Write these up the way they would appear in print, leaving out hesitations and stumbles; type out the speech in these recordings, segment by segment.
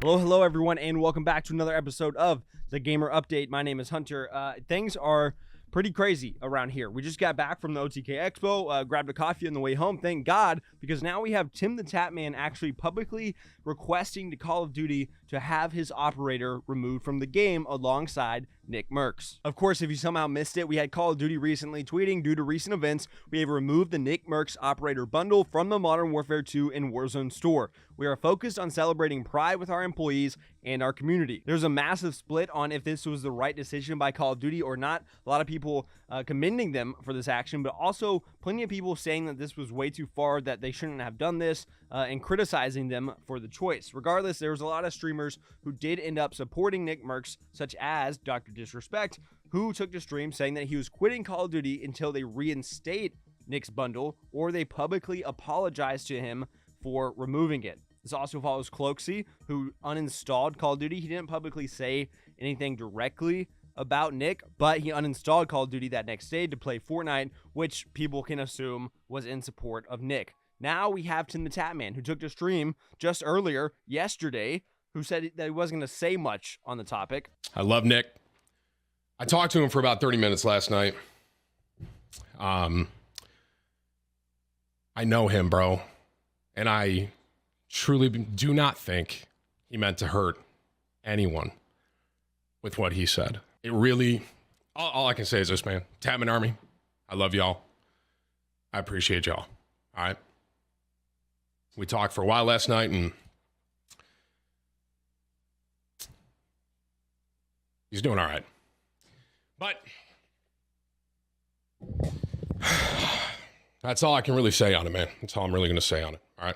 Hello, everyone, and welcome back to another episode of the Gamer Update. My name is Hunter. Things are pretty crazy around here. We just got back from the OTK Expo, grabbed a coffee on the way home, thank God, because now we have TimTheTatman actually publicly requesting to Call of Duty to have his operator removed from the game alongside Nickmercs. Of course, if you somehow missed it, we had Call of Duty recently tweeting, due to recent events, we have removed the Nickmercs operator bundle from the Modern Warfare 2 and Warzone store. We are focused on celebrating pride with our employees and our community. There's a massive split on if this was the right decision by Call of Duty or not. A lot of people commending them for this action, but also plenty of people saying that this was way too far, that they shouldn't have done this, and criticizing them for the choice. Regardless, there was a lot of streamers who did end up supporting Nickmercs, such as Dr. Disrespect, who took to stream saying that he was quitting Call of Duty until they reinstate Nick's bundle or they publicly apologize to him for removing it. This also follows Cloaksy, who uninstalled Call of Duty. He didn't publicly say anything directly about Nick, but he uninstalled Call of Duty that next day to play Fortnite, which people can assume was in support of Nick. Now we have TimTheTatman, who took to stream just earlier, yesterday, who said that he wasn't going to say much on the topic. I love Nick. I talked to him for about 30 minutes last night. I know him, bro. And I truly do not think he meant to hurt anyone with what he said. It really, all I can say is this, man. Tatman Army, I love y'all. I appreciate y'all. All right. We talked for a while last night, and he's doing all right. But that's all I can really say on it, man. That's all I'm really going to say on it. All right.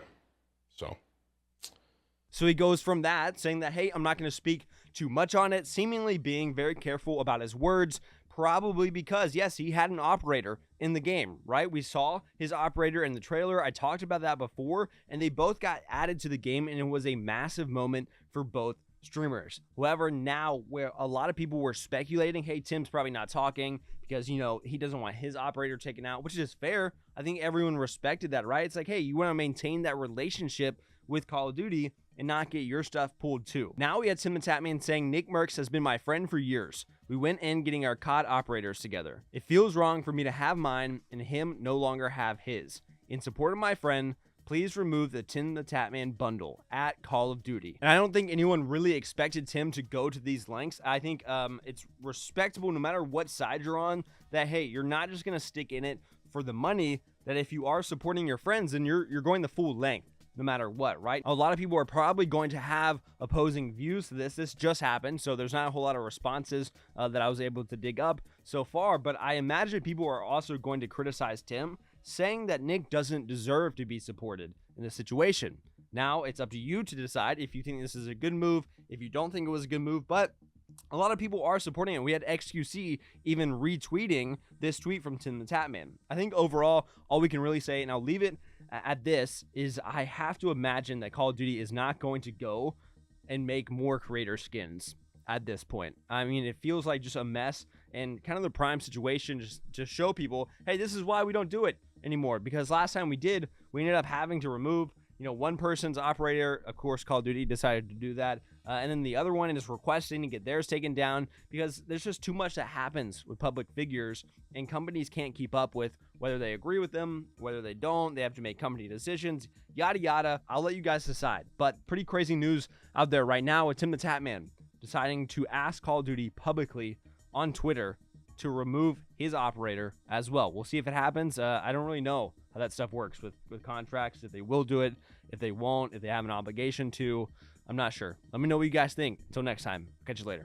So he goes from that, saying that, hey, I'm not going to speak too much on it, seemingly being very careful about his words, probably because, yes, he had an operator in the game, right? We saw his operator in the trailer. I talked about that before, and they both got added to the game, and it was a massive moment for both streamers. However, now where a lot of people were speculating, hey, Tim's probably not talking because, you know, he doesn't want his operator taken out, which is fair. I think everyone respected that, right? It's like, hey, you want to maintain that relationship with Call of Duty and not get your stuff pulled too. Now we had TimTheTatman saying, Nickmercs has been my friend for years. We went in getting our CoD operators together. It feels wrong for me to have mine and him no longer have his. In support of my friend, please remove the TimTheTatman bundle at Call of Duty. And I don't think anyone really expected Tim to go to these lengths. I think it's respectable no matter what side you're on, that, hey, you're not just going to stick in it for the money, that if you are supporting your friends, then you're going the full length no matter what, right? A lot of people are probably going to have opposing views to this. This just happened, so there's not a whole lot of responses that I was able to dig up so far, but I imagine people are also going to criticize Tim, saying that Nick doesn't deserve to be supported in this situation. Now, it's up to you to decide if you think this is a good move, if you don't think it was a good move, but a lot of people are supporting it. We had XQC even retweeting this tweet from TimTheTatman. I think overall, all we can really say, and I'll leave it at this, is I have to imagine that Call of Duty is not going to go and make more creator skins at this point. I mean, it feels like just a mess and kind of the prime situation just to show people, hey, this is why we don't do it anymore. Because last time we did, we ended up having to remove, you know, one person's operator. Of course, Call of Duty decided to do that. And then the other one is requesting to get theirs taken down because there's just too much that happens with public figures and companies can't keep up with whether they agree with them, whether they don't. They have to make company decisions, yada, yada. I'll let you guys decide. But pretty crazy news out there right now with TimTheTatman deciding to ask Call of Duty publicly on Twitter to remove his operator as well. We'll see if it happens. I don't really know how that stuff works with contracts, if they will do it, if they won't, if they have an obligation to. I'm not sure. Let me know what you guys think. Until next time, catch you later.